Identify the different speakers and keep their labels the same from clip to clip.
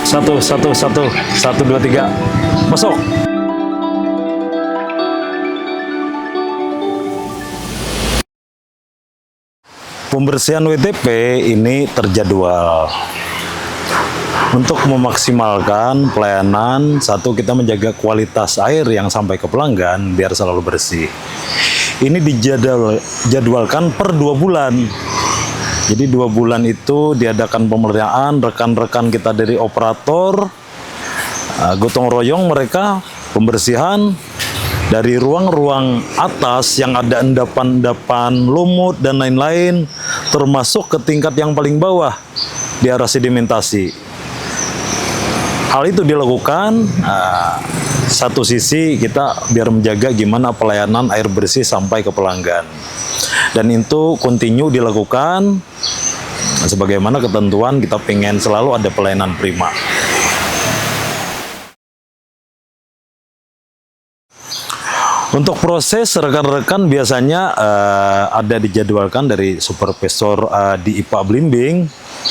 Speaker 1: Satu, dua, tiga. Masuk. Pembersihan WTP ini terjadwal. Untuk memaksimalkan pelayanan, satu, kita menjaga kualitas air yang sampai ke pelanggan biar selalu bersih. Ini dijadwalkan per 2 bulan. Jadi 2 bulan itu diadakan pemeliharaan, rekan-rekan kita dari operator, gotong royong mereka, pembersihan dari ruang-ruang atas yang ada endapan-endapan lumut dan lain-lain, termasuk ke tingkat yang paling bawah di arah sedimentasi. Hal itu dilakukan satu sisi kita biar menjaga gimana pelayanan air bersih sampai ke pelanggan, dan itu kontinu dilakukan sebagaimana ketentuan. Kita pengen selalu ada pelayanan prima. Untuk proses rekan-rekan biasanya ada dijadwalkan dari supervisor di IPA Blimbing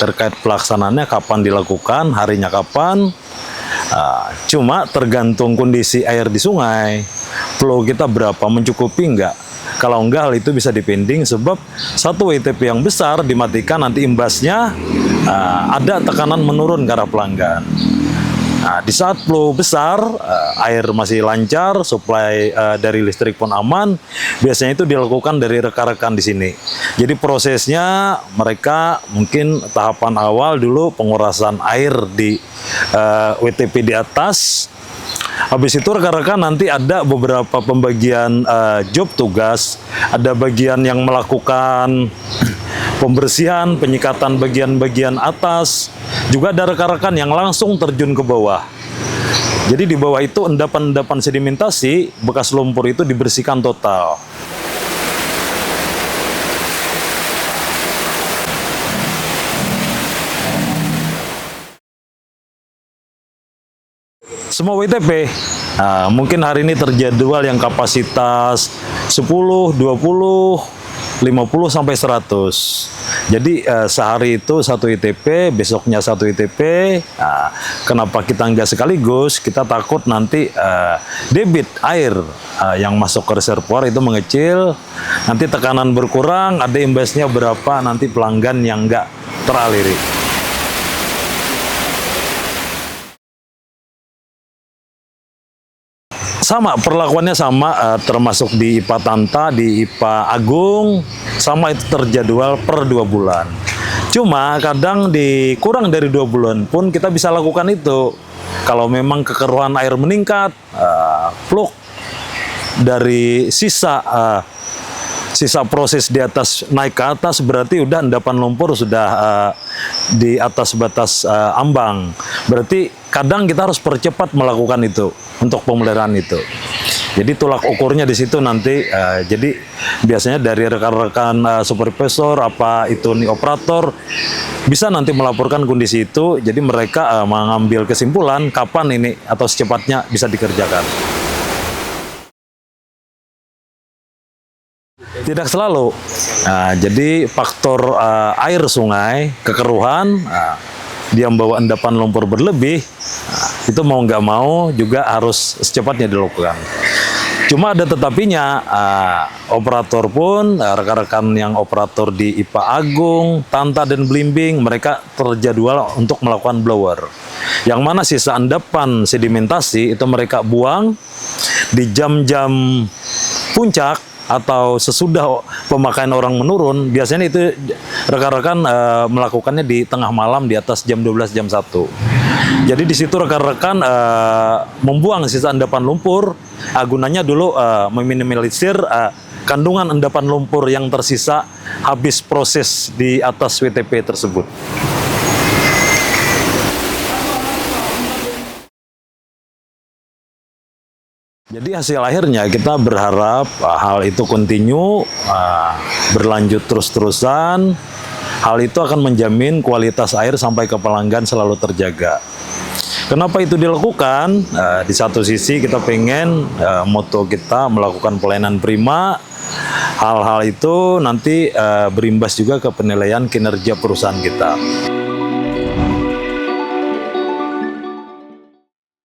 Speaker 1: terkait pelaksanaannya kapan dilakukan, harinya kapan. Cuma tergantung kondisi air di sungai, flow kita berapa, mencukupi enggak. Kalau enggak, hal itu bisa dipending sebab satu WTP yang besar dimatikan, nanti imbasnya ada tekanan menurun ke arah pelanggan. Nah, di saat flow besar, air masih lancar, suplai dari listrik pun aman, biasanya itu dilakukan dari rekan-rekan di sini. Jadi prosesnya mereka mungkin tahapan awal dulu pengurasan air di WTP di atas. Habis itu rekan-rekan nanti ada beberapa pembagian job tugas, ada bagian yang melakukan pembersihan, penyikatan bagian-bagian atas, juga ada rekan-rekan yang langsung terjun ke bawah. Jadi di bawah itu endapan-endapan sedimentasi, bekas lumpur itu dibersihkan total. Semua WTP, mungkin hari ini terjadwal yang kapasitas 10, 20, 50 sampai 100. Jadi sehari itu 1 ITP, besoknya 1 ITP. Kenapa kita nggak sekaligus? Kita takut nanti debit air yang masuk ke reservoir itu mengecil, nanti tekanan berkurang, ada imbasnya berapa nanti pelanggan yang nggak teraliri. Sama, perlakuannya sama, termasuk di IPA Tanta, di IPA Agung, sama itu terjadwal per 2 bulan. Cuma kadang kurang dari 2 bulan pun kita bisa lakukan itu. Kalau memang kekeruhan air meningkat, fluk dari sisa proses di atas naik ke atas, berarti udah endapan lumpur sudah di atas batas ambang. Berarti kadang kita harus percepat melakukan itu untuk pemeliharaan itu. Jadi tolak ukurnya di situ nanti. Jadi biasanya dari rekan-rekan supervisor apa itu nih operator bisa nanti melaporkan kondisi itu. Jadi mereka mengambil kesimpulan kapan ini atau secepatnya bisa dikerjakan. Tidak selalu. Jadi faktor air sungai, kekeruhan, dia membawa endapan lumpur berlebih, itu mau nggak mau juga harus secepatnya dilakukan. Cuma ada tetapinya, operator pun, rekan-rekan yang operator di IPA Agung, Tanta, dan Blimbing, mereka terjadwal untuk melakukan blower. Yang mana sisa endapan sedimentasi itu mereka buang di jam-jam puncak, atau sesudah pemakaian orang menurun. Biasanya itu rekan-rekan melakukannya di tengah malam di atas jam 12, jam 1. Jadi di situ rekan-rekan membuang sisa endapan lumpur, gunanya dulu meminimalisir kandungan endapan lumpur yang tersisa habis proses di atas WTP tersebut. Jadi hasil akhirnya kita berharap hal itu kontinu, berlanjut terus-terusan. Hal itu akan menjamin kualitas air sampai ke pelanggan selalu terjaga. Kenapa itu dilakukan? Di satu sisi kita pengen moto kita melakukan pelayanan prima. Hal-hal itu nanti berimbas juga ke penilaian kinerja perusahaan kita.